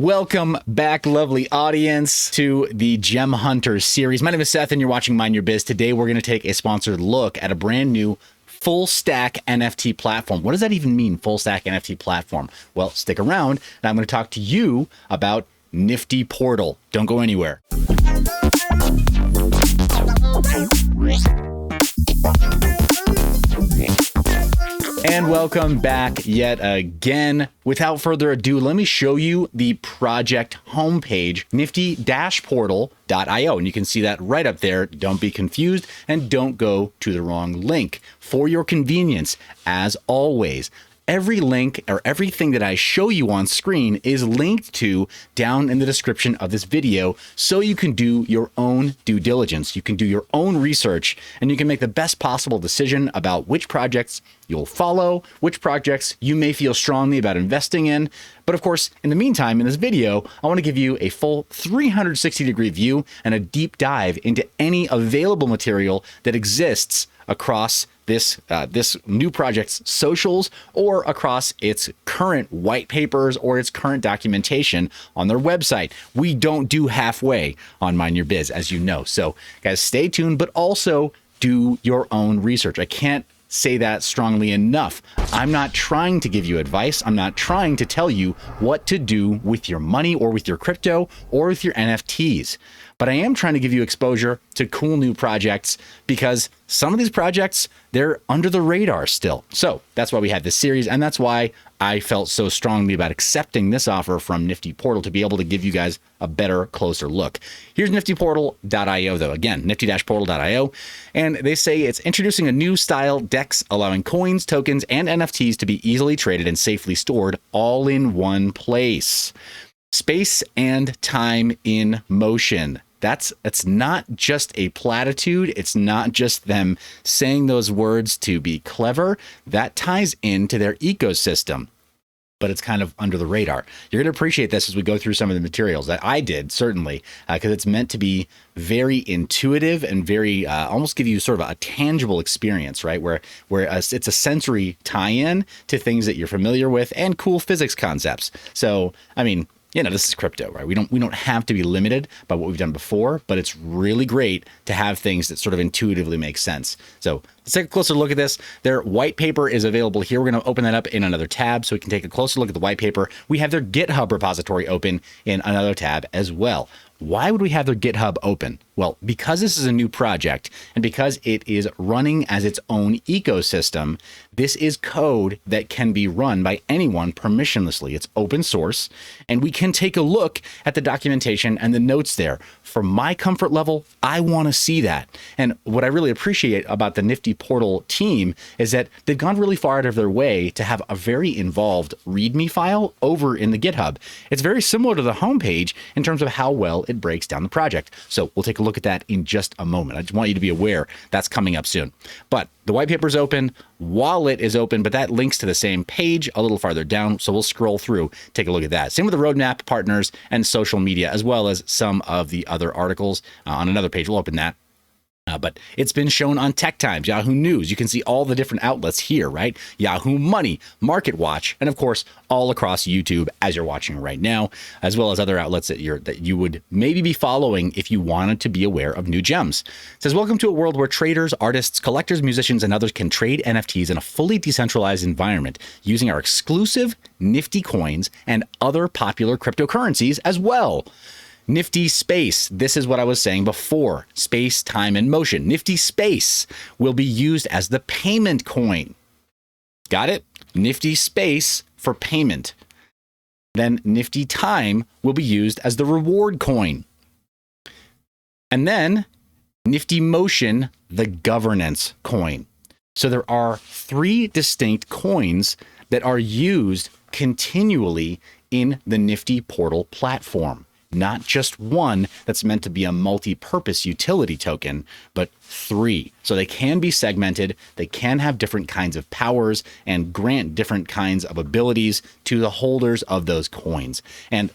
Welcome back, lovely audience, to the Gem Hunters series. My name is Seth, and you're watching Mind Your Biz. Today, we're going to take a sponsored look at a brand new full stack NFT platform. What does that even mean, full stack NFT platform? Well, stick around, and I'm going to talk to you about Nifty Portal. Don't go anywhere. And welcome back yet again. Without further ado, let me show you the project homepage, nifty-portal.io. And you can see that right up there. Don't be confused and don't go to the wrong link. For your convenience, as always, every link or everything that I show you on screen is linked to down in the description of this video, so you can do your own due diligence. You can do your own research, and you can make the best possible decision about which projects you'll follow, which projects you may feel strongly about investing in. But of course, in the meantime, in this video, I want to give you a full 360-degree view and a deep dive into any available material that exists across this new project's socials, or across its current white papers or its current documentation on their website. We don't do halfway on Mind Your Biz, as you know. So guys, stay tuned, but also do your own research. I can't say that strongly enough. I'm not trying to give you advice. I'm not trying to tell you what to do with your money or with your crypto or with your NFTs. But I am trying to give you exposure to cool new projects, because some of these projects, they're under the radar still. So that's why we had this series, and that's why I felt so strongly about accepting this offer from Nifty Portal to be able to give you guys a better, closer look. Here's niftyportal.io though. Again, nifty-portal.io. And they say it's introducing a new style DEX, allowing coins, tokens, and NFTs to be easily traded and safely stored all in one place. Space and time in motion. It's not just a platitude. It's not just them saying those words to be clever. That ties into their ecosystem, but it's kind of under the radar. You're going to appreciate this as we go through some of the materials that I did, certainly, because it's meant to be very intuitive and very almost give you sort of a tangible experience, right? Where it's a sensory tie-in to things that you're familiar with and cool physics concepts. So, I mean, you know, this is crypto, right? We don't have to be limited by what we've done before, but it's really great to have things that sort of intuitively make sense. So let's take a closer look at this. Their white paper is available here. We're going to open that up in another tab so we can take a closer look at the white paper. We have their GitHub repository open in another tab as well. Why would we have their GitHub open? Well, because this is a new project and because it is running as its own ecosystem, this is code that can be run by anyone permissionlessly. It's open source, and we can take a look at the documentation and the notes there. For my comfort level, I want to see that. And what I really appreciate about the Nifty Portal team is that they've gone really far out of their way to have a very involved README file over in the GitHub. It's very similar to the homepage in terms of how well it breaks down the project. So we'll take a look at that in just a moment. I just want you to be aware that's coming up soon. But the white paper is open, wallet is open, but that links to the same page a little farther down. So we'll scroll through, take a look at that. Same with the roadmap, partners, and social media, as well as some of the other articles on another page. We'll open that. But it's been shown on Tech Times, Yahoo News. You can see all the different outlets here, right? Yahoo Money, Market Watch, and of course, all across YouTube as you're watching right now, as well as other outlets that you would maybe be following if you wanted to be aware of new gems. It says, welcome to a world where traders, artists, collectors, musicians, and others can trade NFTs in a fully decentralized environment using our exclusive Nifty coins and other popular cryptocurrencies as well. Nifty Space. This is what I was saying before. Space, time, and motion. Nifty Space will be used as the payment coin. Got it? Nifty Space for payment. Then Nifty Time will be used as the reward coin. And then Nifty Motion, the governance coin. So there are 3 distinct coins that are used continually in the Nifty Portal platform. Not just one that's meant to be a multi-purpose utility token, but 3. So they can be segmented, they can have different kinds of powers and grant different kinds of abilities to the holders of those coins. And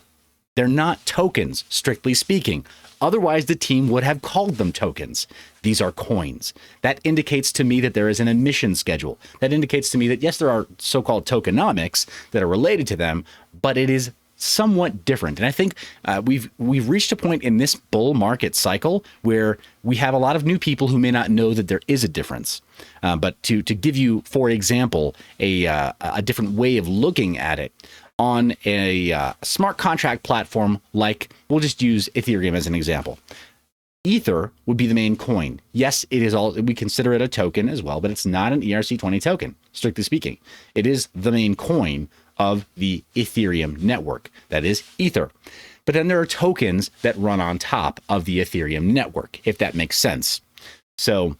they're not tokens, strictly speaking. Otherwise, the team would have called them tokens. These are coins. That indicates to me that there is an emission schedule. That indicates to me that, yes, there are so-called tokenomics that are related to them, but it is somewhat different. And I think we've reached a point in this bull market cycle where we have a lot of new people who may not know that there is a difference. But to give you, for example, a different way of looking at it, on a smart contract platform, like we'll just use Ethereum as an example. Ether would be the main coin. Yes, it is all, we consider it a token as well, but it's not an ERC20 token, strictly speaking. It is the main coin of the Ethereum network. That is Ether. But then there are tokens that run on top of the Ethereum network, if that makes sense. So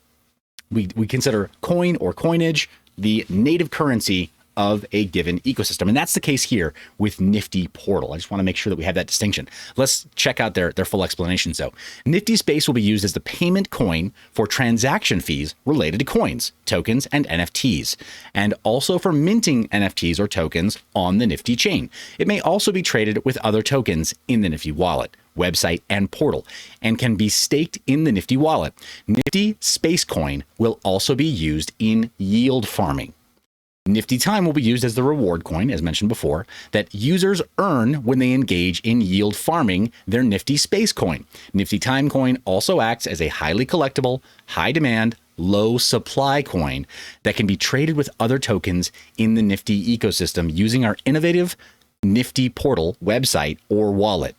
we consider coin or coinage the native currency of a given ecosystem. And that's the case here with Nifty Portal. I just want to make sure that we have that distinction. Let's check out their full explanations though. Nifty Space will be used as the payment coin for transaction fees related to coins, tokens, and NFTs, and also for minting NFTs or tokens on the Nifty chain. It may also be traded with other tokens in the Nifty wallet, website, and portal, and can be staked in the Nifty wallet. Nifty Space Coin will also be used in yield farming. Nifty Time will be used as the reward coin, as mentioned before, that users earn when they engage in yield farming their Nifty Space Coin. Nifty Time coin also acts as a highly collectible, high demand, low supply coin that can be traded with other tokens in the Nifty ecosystem using our innovative Nifty Portal website or wallet.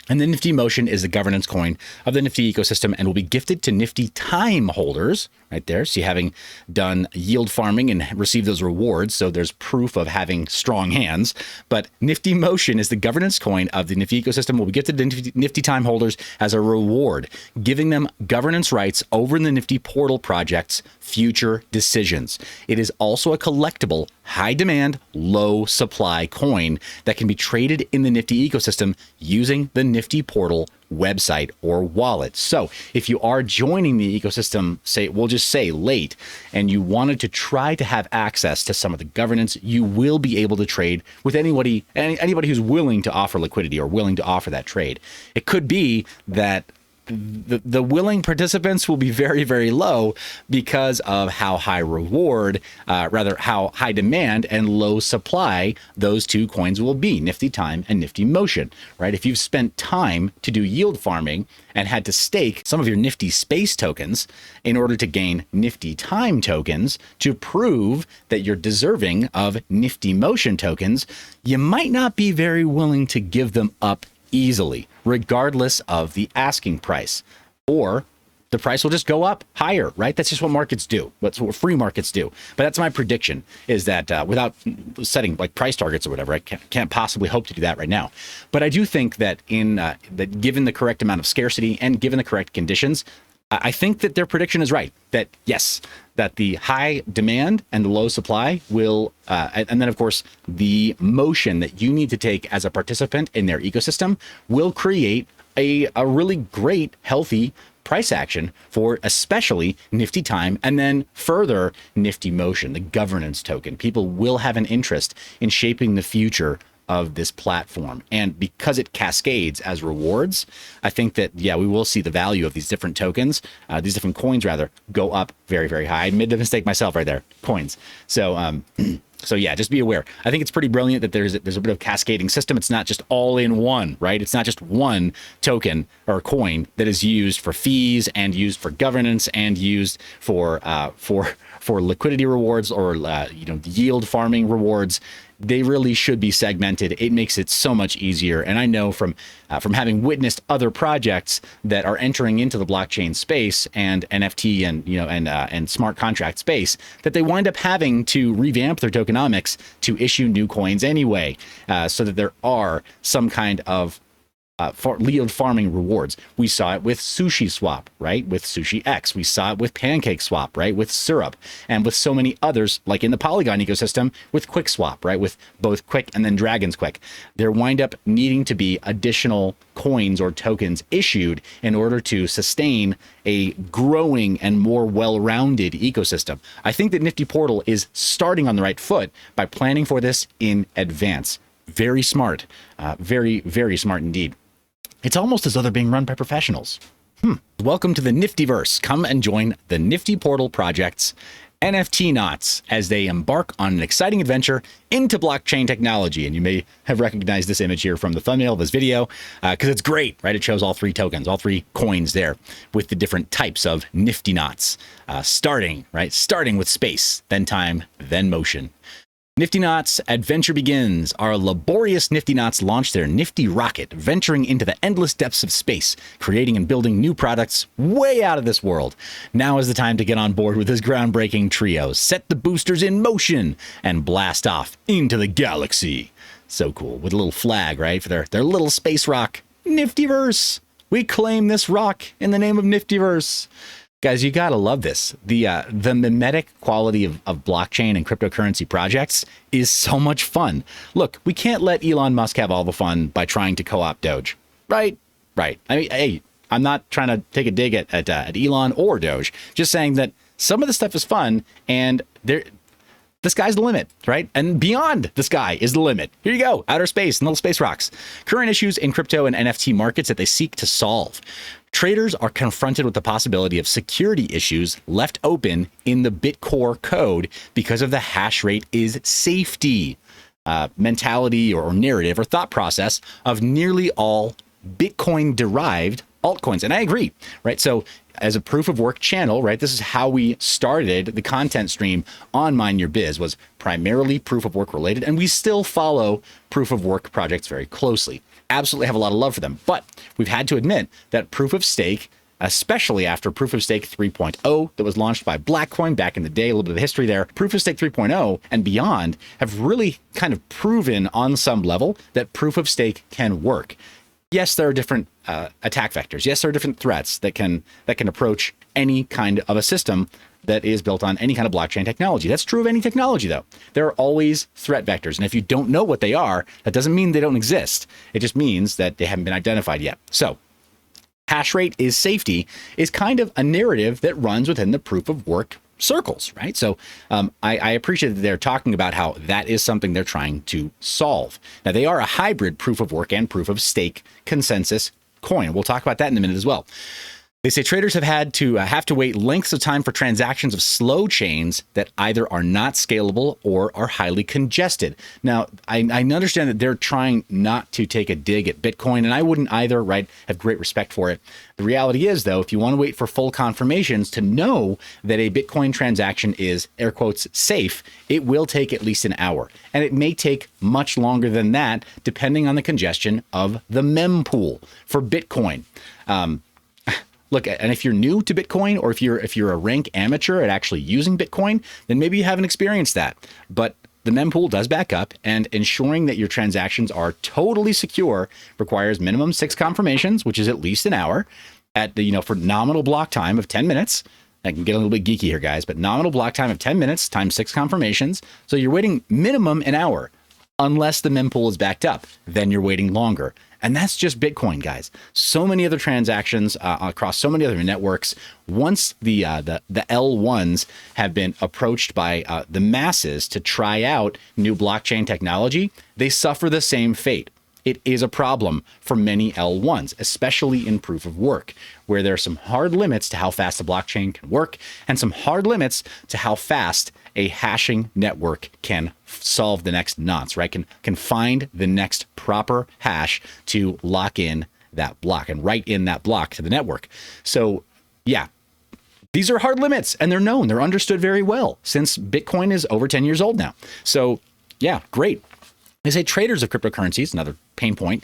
And the Nifty Motion is the governance coin of the Nifty ecosystem and will be gifted to Nifty Time holders right there. So having done yield farming and received those rewards, so there's proof of having strong hands. But Nifty Motion is the governance coin of the Nifty ecosystem, will be gifted to Nifty Time holders as a reward, giving them governance rights over the Nifty Portal project's future decisions. It is also a collectible, high demand, low supply coin that can be traded in the Nifty ecosystem using the Nifty Portal website or wallet. So if you are joining the ecosystem, say, we'll just say late, and you wanted to try to have access to some of the governance, you will be able to trade with anybody who's willing to offer liquidity or willing to offer that trade. It could be that the willing participants will be very, very low because of how high reward, how high demand and low supply those two coins will be, Nifty Time and Nifty Motion, right? If you've spent time to do yield farming and had to stake some of your Nifty Space tokens in order to gain Nifty Time tokens to prove that you're deserving of Nifty Motion tokens, you might not be very willing to give them up easily, regardless of the asking price, or the price will just go up higher, right? That's just what markets do. That's what free markets do. But that's my prediction, is that without setting like price targets or whatever, I can't possibly hope to do that right now. But I do think that that given the correct amount of scarcity and given the correct conditions, I think that their prediction is right, that yes, that the high demand and the low supply will, and then of course, the motion that you need to take as a participant in their ecosystem will create a really great, healthy price action for especially Nifty Time and then further Nifty Motion, the governance token. People will have an interest in shaping the future of this platform. And because it cascades as rewards, I think that, yeah, we will see the value of these different tokens, these different coins rather, go up very, very high. I made the mistake myself right there, coins. So, so yeah, just be aware. I think it's pretty brilliant that there's a bit of cascading system. It's not just all in one, right? It's not just one token or coin that is used for fees and used for governance and used for liquidity rewards or yield farming rewards. They really should be segmented. It makes it so much easier. And I know from having witnessed other projects that are entering into the blockchain space and NFT and smart contract space that they wind up having to revamp their tokenomics to issue new coins anyway, so that there are some kind of for yield farming rewards. We saw it with Sushi Swap, right? With Sushi X. We saw it with Pancake Swap, right? With Syrup, and with so many others, like in the Polygon ecosystem, with Quick Swap, right? With both Quick and then Dragon's Quick. There wind up needing to be additional coins or tokens issued in order to sustain a growing and more well-rounded ecosystem. I think that Nifty Portal is starting on the right foot by planning for this in advance. Very smart, very, very smart indeed. It's almost as though they're being run by professionals. Welcome to the Niftyverse. Come and join the Nifty Portal projects NFT knots as they embark on an exciting adventure into blockchain technology. And you may have recognized this image here from the thumbnail of this video because it's great, right? It shows all three tokens, all three coins there with the different types of nifty knots, starting with space, then time, then motion. Nifty Knots adventure begins. Our laborious Nifty Knots launch their nifty rocket, venturing into the endless depths of space, creating and building new products way out of this world. Now is the time to get on board with this groundbreaking trio, set the boosters in motion, and blast off into the galaxy. So cool, with a little flag, right, for their little space rock. Niftyverse! We claim this rock in the name of Niftyverse. Guys, you gotta love this. The mimetic quality of blockchain and cryptocurrency projects is so much fun. Look, we can't let Elon Musk have all the fun by trying to co-opt Doge. Right. I mean, hey, I'm not trying to take a dig at Elon or Doge. Just saying that some of the stuff is fun, and the sky's the limit, right? And beyond the sky is the limit. Here you go, outer space and little space rocks. Current issues in crypto and NFT markets that they seek to solve. Traders are confronted with the possibility of security issues left open in the Bitcore code because of the hash rate is safety mentality or narrative or thought process of nearly all Bitcoin-derived altcoins. And I agree, right? So as a proof of work channel, right, this is how we started the content stream on Mine Your Biz, was primarily proof of work related, and we still follow proof of work projects very closely. Absolutely have a lot of love for them, but we've had to admit that proof of stake, especially after proof of stake 3.0 that was launched by Blackcoin back in the day, a little bit of history there, proof of stake 3.0 and beyond have really kind of proven on some level that proof of stake can work. Yes, there are different attack vectors. Yes, there are different threats that can approach any kind of a system that is built on any kind of blockchain technology. That's true of any technology, though. There are always threat vectors. And if you don't know what they are, that doesn't mean they don't exist. It just means that they haven't been identified yet. So hash rate is safety is kind of a narrative that runs within the proof of work circles, right? So I appreciate that they're talking about how that is something they're trying to solve. Now, they are a hybrid proof of work and proof of stake consensus coin. We'll talk about that in a minute as well. They say traders have to wait lengths of time for transactions of slow chains that either are not scalable or are highly congested. Now, I understand that they're trying not to take a dig at Bitcoin, and I wouldn't either, right? Have great respect for it. The reality is, though, if you want to wait for full confirmations to know that a Bitcoin transaction is, air quotes, safe, it will take at least an hour. And it may take much longer than that, depending on the congestion of the mempool for Bitcoin. Look, and if you're new to Bitcoin, or if you're a rank amateur at actually using Bitcoin, then maybe you haven't experienced that. But the mempool does back up, and ensuring that your transactions are totally secure requires minimum 6 confirmations, which is at least an hour, at the for nominal block time of 10 minutes. I can get a little bit geeky here, guys, but nominal block time of 10 minutes times 6 confirmations. So you're waiting minimum an hour, unless the mempool is backed up. Then you're waiting longer. And that's just Bitcoin, guys. So many other transactions across so many other networks. Once the L1s have been approached by the masses to try out new blockchain technology, they suffer the same fate. It is a problem for many L1s, especially in proof of work, where there are some hard limits to how fast the blockchain can work and some hard limits to how fast a hashing network can solve the next knots, right? Can find the next proper hash to lock in that block and write in that block to the network. So yeah, these are hard limits, and they're known. They're understood very well since Bitcoin is over 10 years old now. So yeah, great. They say traders of cryptocurrencies, another pain point,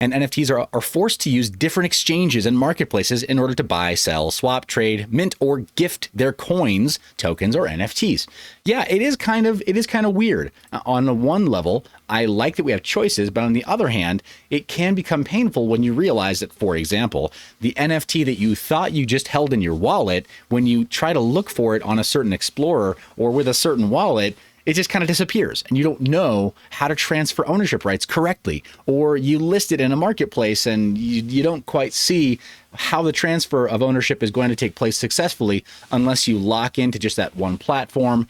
and NFTs are forced to use different exchanges and marketplaces in order to buy, sell, swap, trade, mint, or gift their coins, tokens, or NFTs. Yeah, it is kind of weird. On the one level, I like that we have choices, but on the other hand, it can become painful when you realize that, for example, the NFT that you thought you just held in your wallet, when you try to look for it on a certain explorer or with a certain wallet, it just kind of disappears, and you don't know how to transfer ownership rights correctly, or you list it in a marketplace and you don't quite see how the transfer of ownership is going to take place successfully unless you lock into just that one platform.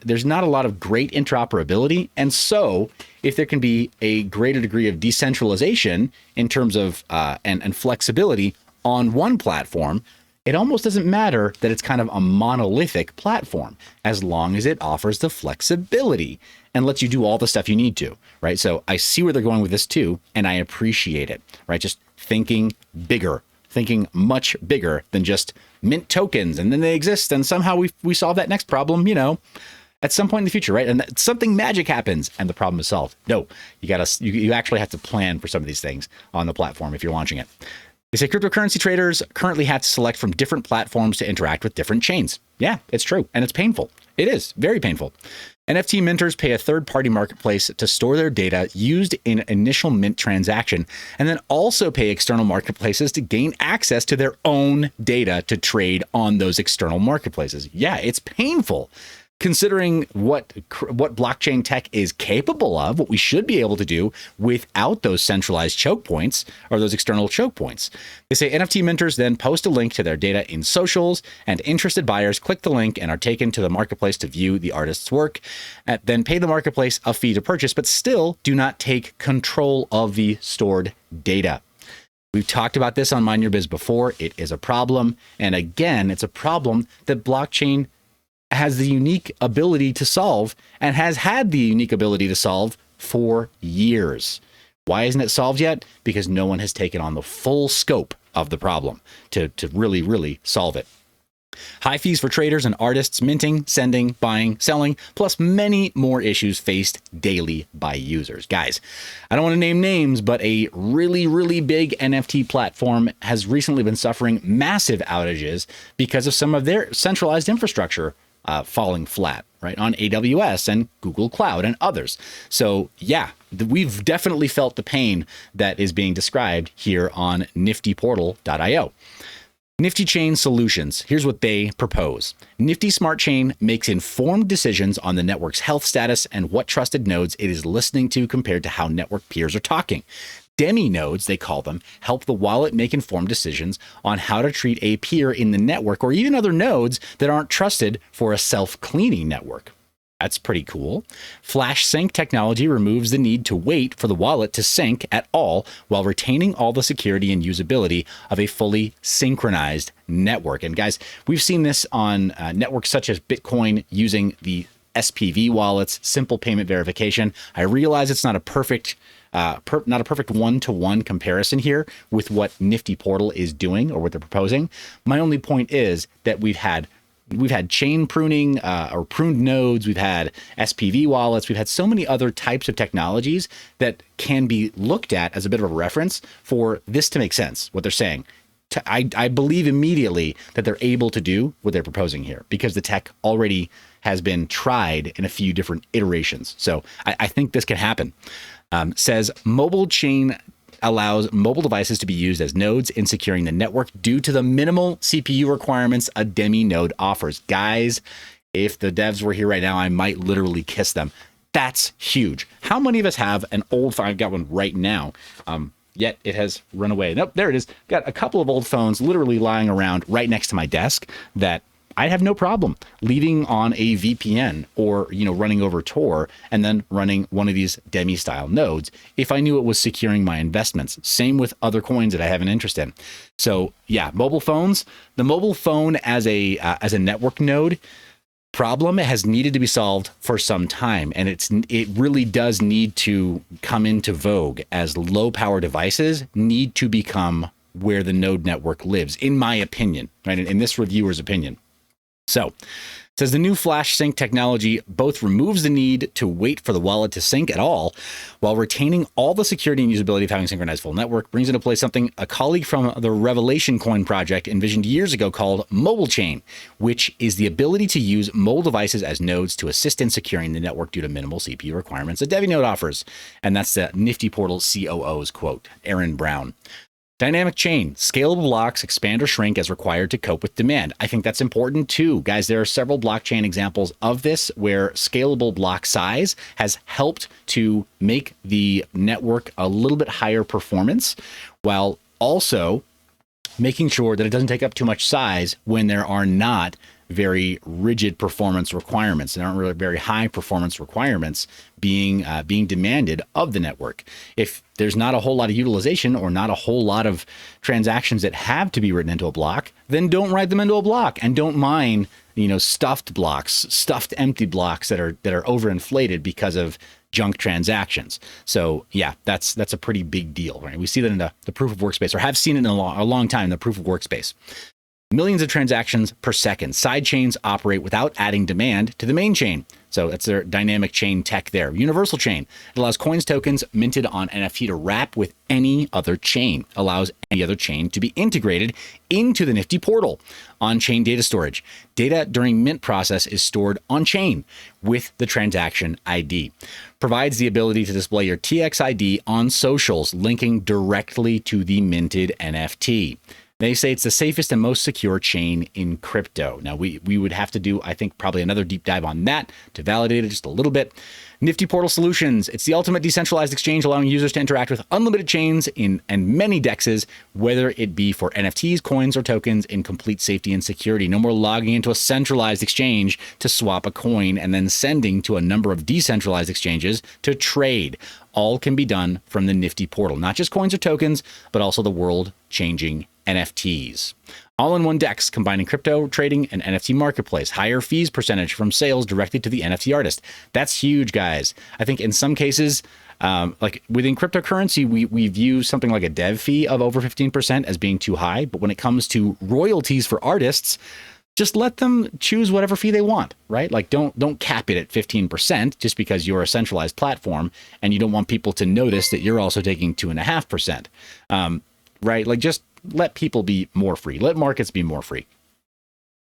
There's not a lot of great interoperability, and so if there can be a greater degree of decentralization in terms of and flexibility on one platform, it almost doesn't matter that it's kind of a monolithic platform as long as it offers the flexibility and lets you do all the stuff you need to, right? So I see where they're going with this too, and I appreciate it, right? Just thinking bigger, thinking much bigger than just mint tokens and then they exist and somehow we solve that next problem, at some point in the future, right? And something magic happens and the problem is solved. No, you actually have to plan for some of these things on the platform if you're launching it. They say cryptocurrency traders currently have to select from different platforms to interact with different chains. Yeah, it's true. And it's painful. It is very painful. NFT minters pay a third-party marketplace to store their data used in initial mint transaction, and then also pay external marketplaces to gain access to their own data to trade on those external marketplaces. Yeah, it's painful. Considering what blockchain tech is capable of, what we should be able to do without those centralized choke points or those external choke points. They say NFT minters then post a link to their data in socials, and interested buyers click the link and are taken to the marketplace to view the artist's work, and then pay the marketplace a fee to purchase, but still do not take control of the stored data. We've talked about this on Mind Your Biz before. It is a problem. And again, it's a problem that blockchain has the unique ability to solve and has had the unique ability to solve for years. Why isn't it solved yet? Because no one has taken on the full scope of the problem to really, really solve it. High fees for traders and artists, minting, sending, buying, selling, plus many more issues faced daily by users. Guys, I don't want to name names, but a really, really big NFT platform has recently been suffering massive outages because of some of their centralized infrastructure falling flat, right, on AWS and Google Cloud and others. So yeah, we've definitely felt the pain that is being described here on niftyportal.io. Nifty Chain Solutions. Here's what they propose. Nifty Smart Chain makes informed decisions on the network's health status and what trusted nodes it is listening to compared to how network peers are talking. Demi nodes, they call them, help the wallet make informed decisions on how to treat a peer in the network or even other nodes that aren't trusted for a self-cleaning network. That's pretty cool. Flash sync technology removes the need to wait for the wallet to sync at all while retaining all the security and usability of a fully synchronized network. And guys, we've seen this on networks such as Bitcoin using the SPV wallets, simple payment verification. I realize it's not a perfect one-to-one comparison here with what Nifty Portal is doing or what they're proposing. My only point is that we've had chain pruning or pruned nodes. We've had SPV wallets. We've had so many other types of technologies that can be looked at as a bit of a reference for this to make sense, what they're saying. I believe immediately that they're able to do what they're proposing here because the tech already has been tried in a few different iterations. So I think this can happen. Says mobile chain allows mobile devices to be used as nodes in securing the network due to the minimal CPU requirements a Demi node offers. Guys, if the devs were here right now, I might literally kiss them. That's huge. How many of us have an old phone? I've got one right now. Yet it has run away. Nope, there it is. Got a couple of old phones literally lying around right next to my desk that I have no problem leaving on a VPN or, running over Tor and then running one of these Demi style nodes if I knew it was securing my investments. Same with other coins that I have an interest in. So yeah, mobile phones, the mobile phone as a network node problem has needed to be solved for some time. And it really does need to come into vogue as low power devices need to become where the node network lives, in my opinion, right? In this reviewer's opinion. So, it says the new flash sync technology both removes the need to wait for the wallet to sync at all, while retaining all the security and usability of having synchronized full network, brings into play something a colleague from the Revelation Coin project envisioned years ago called mobile chain, which is the ability to use mobile devices as nodes to assist in securing the network due to minimal CPU requirements a Devi node offers. And that's the Nifty Portal COO's quote, Aaron Brown. Dynamic chain, scalable blocks expand or shrink as required to cope with demand. I think that's important too. Guys, there are several blockchain examples of this where scalable block size has helped to make the network a little bit higher performance while also making sure that it doesn't take up too much size when there are not very rigid performance requirements. There aren't really very high performance requirements being demanded of the network. If there's not a whole lot of utilization or not a whole lot of transactions that have to be written into a block, then don't write them into a block, and don't mine, stuffed blocks, stuffed empty blocks that are overinflated because of junk transactions. So yeah, that's a pretty big deal, right? We see that in the proof of work space, or have seen it in a long time in the proof of work space. Millions of transactions per second. Side chains operate without adding demand to the main chain. So that's their dynamic chain tech there. Universal chain. It allows coins tokens minted on NFT to wrap with any other chain. Allows any other chain to be integrated into the Nifty portal. On-chain data storage. Data during mint process is stored on-chain with the transaction ID. Provides the ability to display your TX ID on socials, linking directly to the minted NFT. They say it's the safest and most secure chain in crypto. Now, we would have to do, I think, probably another deep dive on that to validate it just a little bit. Nifty Portal Solutions. It's the ultimate decentralized exchange, allowing users to interact with unlimited chains and many dexes, whether it be for NFTs, coins, or tokens, in complete safety and security. No more logging into a centralized exchange to swap a coin and then sending to a number of decentralized exchanges to trade. All can be done from the Nifty Portal. Not just coins or tokens, but also the world-changing NFTs. All-in-one DEX, combining crypto trading and NFT marketplace. Higher fees percentage from sales directly to the NFT artist. That's huge, guys. I think in some cases, like within cryptocurrency, we view something like a dev fee of over 15% as being too high. But when it comes to royalties for artists, just let them choose whatever fee they want, right? Like don't cap it at 15% just because you're a centralized platform and you don't want people to notice that you're also taking 2.5%, right? Like just let people be more free. Let markets be more free.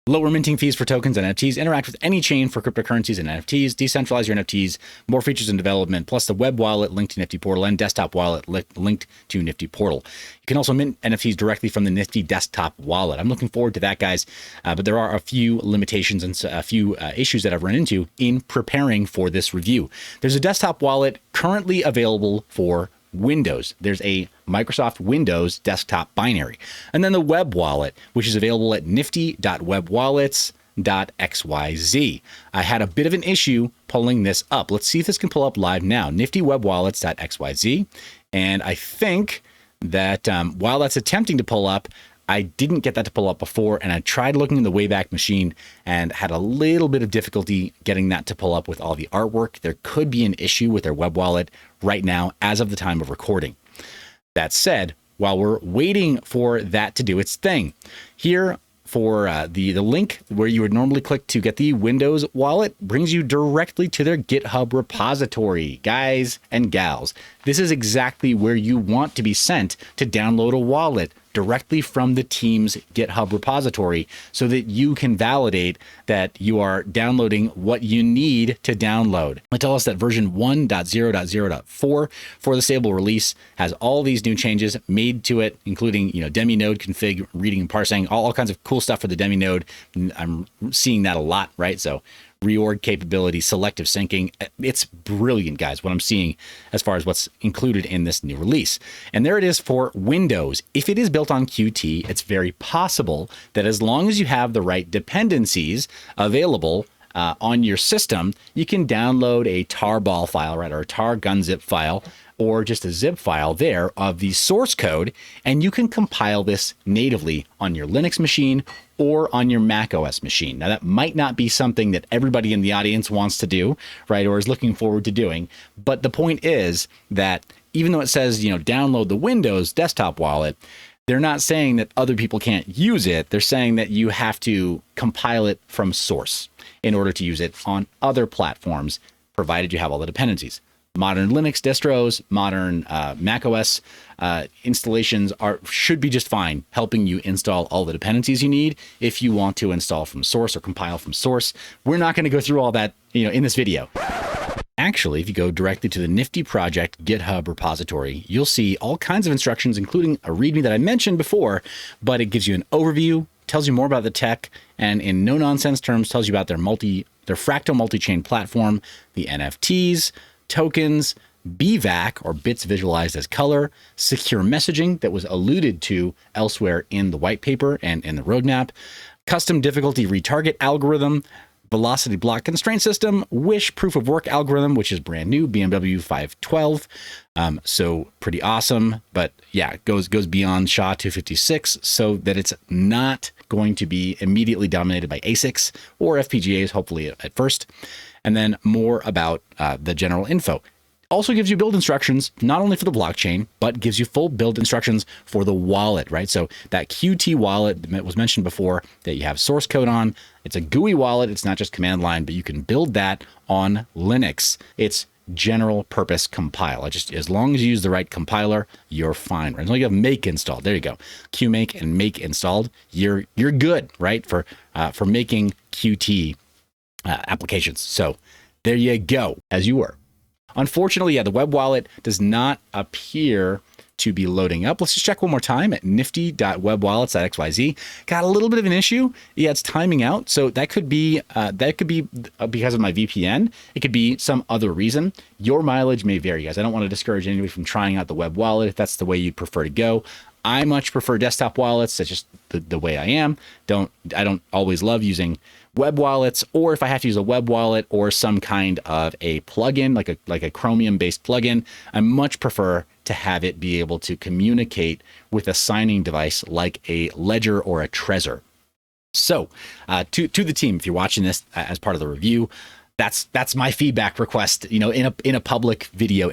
Lower minting fees for tokens and NFTs. Interact with any chain for cryptocurrencies and NFTs. Decentralize your NFTs. More features in development, plus the web wallet linked to Nifty Portal and desktop wallet linked to Nifty Portal. You can also mint NFTs directly from the Nifty desktop wallet. I'm looking forward to that, guys. But there are a few limitations and a few issues that I've run into in preparing for this review. There's a desktop wallet currently available for Windows. There's a Microsoft Windows desktop binary. And then the web wallet, which is available at nifty.webwallets.xyz. I had a bit of an issue pulling this up. Let's see if this can pull up live now. Niftywebwallets.xyz. And I think that while that's attempting to pull up, I didn't get that to pull up before, and I tried looking in the Wayback Machine and had a little bit of difficulty getting that to pull up with all the artwork. There could be an issue with their web wallet right now as of the time of recording. That said, while we're waiting for that to do its thing, here for the link where you would normally click to get the Windows wallet brings you directly to their GitHub repository. Guys and gals, this is exactly where you want to be sent to download a wallet, directly from the team's GitHub repository, so that you can validate that you are downloading what you need to download. They tell us that version 1.0.0.4 for the stable release has all these new changes made to it, including demi node config, reading and parsing, all kinds of cool stuff for the demi node. I'm seeing that a lot, right? So reorg capability, selective syncing. It's brilliant, guys, what I'm seeing as far as what's included in this new release. And there it is for Windows. If it is built on Qt, it's very possible that as long as you have the right dependencies available on your system, you can download a tarball file, right, or a tar gunzip file, or just a zip file there of the source code, and you can compile this natively on your Linux machine or on your Mac OS machine. Now, that might not be something that everybody in the audience wants to do, right, or is looking forward to doing. But the point is that even though it says, download the Windows desktop wallet, they're not saying that other people can't use it. They're saying that you have to compile it from source in order to use it on other platforms, provided you have all the dependencies. Modern Linux distros, modern Mac OS installations should be just fine, helping you install all the dependencies you need if you want to install from source or compile from source. We're not going to go through all that, in this video. Actually, if you go directly to the Nifty Project GitHub repository, you'll see all kinds of instructions, including a README that I mentioned before, but it gives you an overview, tells you more about the tech, and in no-nonsense terms tells you about their fractal multi-chain platform, the NFTs, tokens, BVAC, or bits visualized as color, secure messaging that was alluded to elsewhere in the white paper and in the roadmap, custom difficulty retarget algorithm, velocity block constraint system, Wish proof of work algorithm, which is brand new, BMW 512. So pretty awesome, but yeah, it goes beyond SHA 256 so that it's not going to be immediately dominated by ASICs or FPGAs, hopefully at first. And then more about the general info. Also gives you build instructions, not only for the blockchain, but gives you full build instructions for the wallet, right? So that Qt wallet that was mentioned before that you have source code on, it's a GUI wallet. It's not just command line, but you can build that on Linux. It's general purpose compile. As long as you use the right compiler, you're fine, right? As long as you have make installed, there you go. Qmake and make installed, you're good, right? For making Qt applications. So there you go, as you were. Unfortunately, yeah, the web wallet does not appear to be loading up. Let's just check one more time at nifty.webwallets.xyz. Got a little bit of an issue. Yeah, it's timing out. So that could be because of my VPN. It could be some other reason. Your mileage may vary, guys. I don't want to discourage anybody from trying out the web wallet if that's the way you prefer to go. I much prefer desktop wallets. That's just the way I am. I don't always love using web wallets, or if I have to use a web wallet or some kind of a plugin, like a Chromium based plugin, I much prefer to have it be able to communicate with a signing device like a Ledger or a Trezor. So to the team, if you're watching this as part of the review, that's my feedback request, in a public video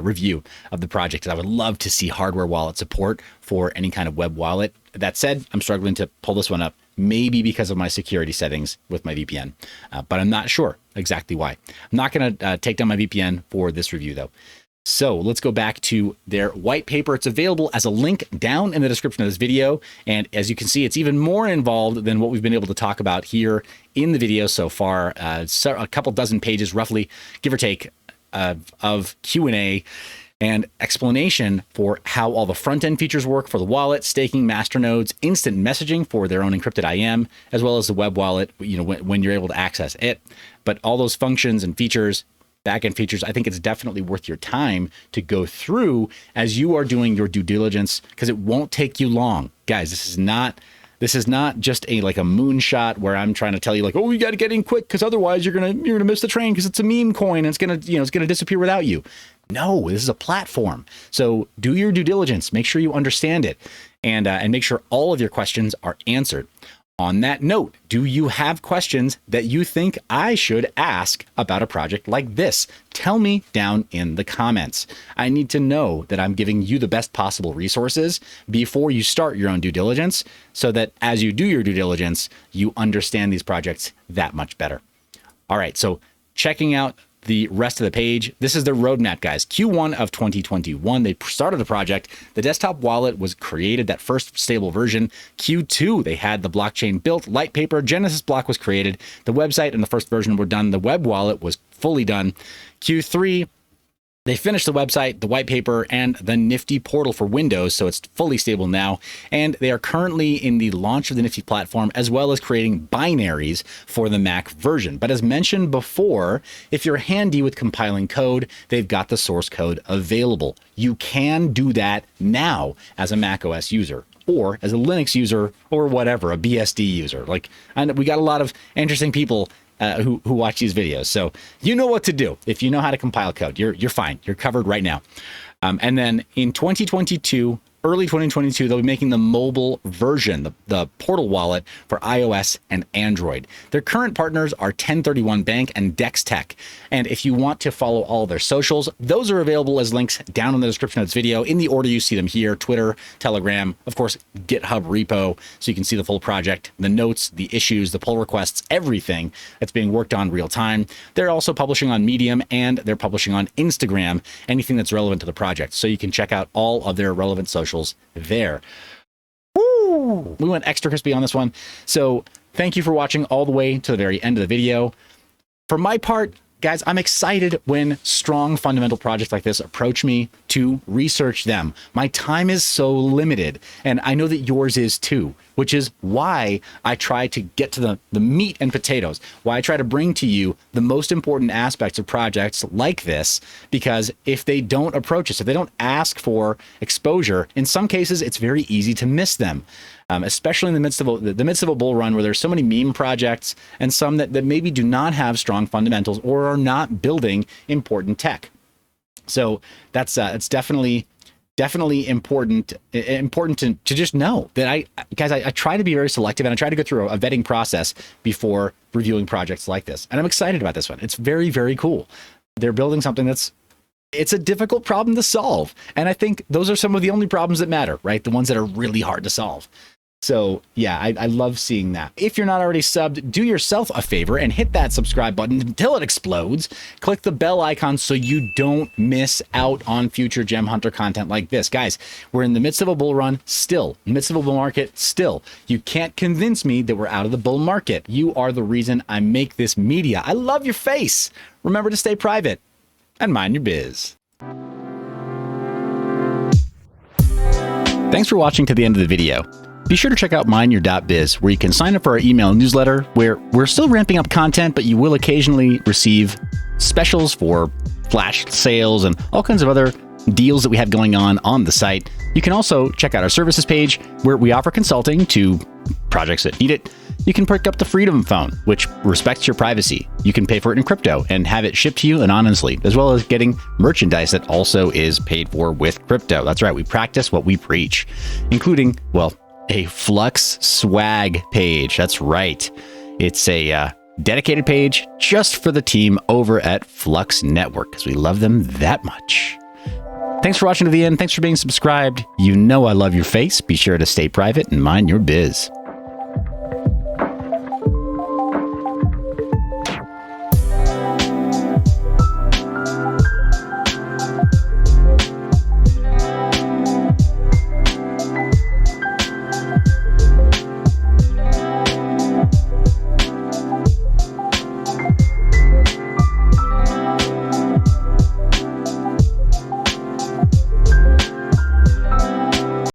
review of the project. I would love to see hardware wallet support for any kind of web wallet. That said, I'm struggling to pull this one up, maybe because of my security settings with my VPN, but I'm not sure exactly why. I'm not going to take down my VPN for this review though. So let's go back to their white paper. It's available as a link down in the description of this video. And as you can see, it's even more involved than what we've been able to talk about here in the video so far. So a couple dozen pages, roughly, give or take, of Q&A and explanation for how all the front-end features work for the wallet, staking, masternodes, instant messaging for their own encrypted IM, as well as the web wallet, when you're able to access it. But all those functions and features, backend features, I think it's definitely worth your time to go through as you are doing your due diligence, because it won't take you long. Guys, this is not just a moonshot where I'm trying to tell you you got to get in quick because otherwise you're gonna miss the train because it's a meme coin and it's gonna disappear without you. No, this is a platform. So do your due diligence, make sure you understand it, and make sure all of your questions are answered. On that note, do you have questions that you think I should ask about a project like this? Tell me down in the comments. I need to know that I'm giving you the best possible resources before you start your own due diligence, so that as you do your due diligence, you understand these projects that much better. All right, so checking out the rest of the page, this is the roadmap, guys. Q1 of 2021, they started the project. The desktop wallet was created, that first stable version. Q2, they had the blockchain built, light paper, Genesis block was created. The website and the first version were done. The web wallet was fully done. Q3, they finished the website, the white paper, and the Nifty portal for Windows, so it's fully stable now. And they are currently in the launch of the Nifty platform, as well as creating binaries for the Mac version. But as mentioned before, if you're handy with compiling code, they've got the source code available. You can do that now as a macOS user, or as a Linux user, or whatever, a BSD user. And we got a lot of interesting people who watch these videos. So you know what to do. If you know how to compile code, you're fine. You're covered right now. And then in 2022, early 2022, they'll be making the mobile version, the portal wallet for iOS and Android. Their current partners are 1031 Bank and Dex Tech. And if you want to follow all their socials, those are available as links down in the description of this video in the order you see them here: Twitter, Telegram, of course, GitHub repo, so you can see the full project, the notes, the issues, the pull requests, everything that's being worked on real time. They're also publishing on Medium, and they're publishing on Instagram, anything that's relevant to the project. So you can check out all of their relevant socials there. Woo! We went extra crispy on this one. So thank you for watching all the way to the very end of the video. For my part, guys, I'm excited when strong fundamental projects like this approach me to research them. My time is so limited, and I know that yours is too, which is why I try to get to the meat and potatoes, why I try to bring to you the most important aspects of projects like this, because if they don't approach us, if they don't ask for exposure, in some cases, it's very easy to miss them. especially in the midst of a bull run where there's so many meme projects and some that maybe do not have strong fundamentals or are not building important tech. So that's it's definitely important to just know that I try to be very selective, and I try to go through a vetting process before reviewing projects like this. And I'm excited about this one. It's very, very cool. They're building something it's a difficult problem to solve. And I think those are some of the only problems that matter, right? The ones that are really hard to solve. So yeah, I love seeing that. If you're not already subbed, do yourself a favor and hit that subscribe button until it explodes. Click the bell icon so you don't miss out on future gem hunter content like this. Guys, we're in the midst of a bull run still, midst of a bull market still. You can't convince me that we're out of the bull market. You are the reason I make this media. I love your face. Remember to stay private and mind your biz. Thanks for watching to the end of the video. Be sure to check out mineyour.biz, where you can sign up for our email newsletter, where we're still ramping up content, but you will occasionally receive specials for flash sales and all kinds of other deals that we have going on the site. You can also check out our services page, where we offer consulting to projects that need it. You can pick up the Freedom Phone, which respects your privacy. You can pay for it in crypto and have it shipped to you anonymously, as well as getting merchandise that also is paid for with crypto. That's right, we practice what we preach, including, well, a Flux swag page. That's right. It's a dedicated page just for the team over at Flux Network, because we love them that much. Thanks for watching to the end. Thanks for being subscribed. You know I love your face. Be sure to stay private and mind your biz.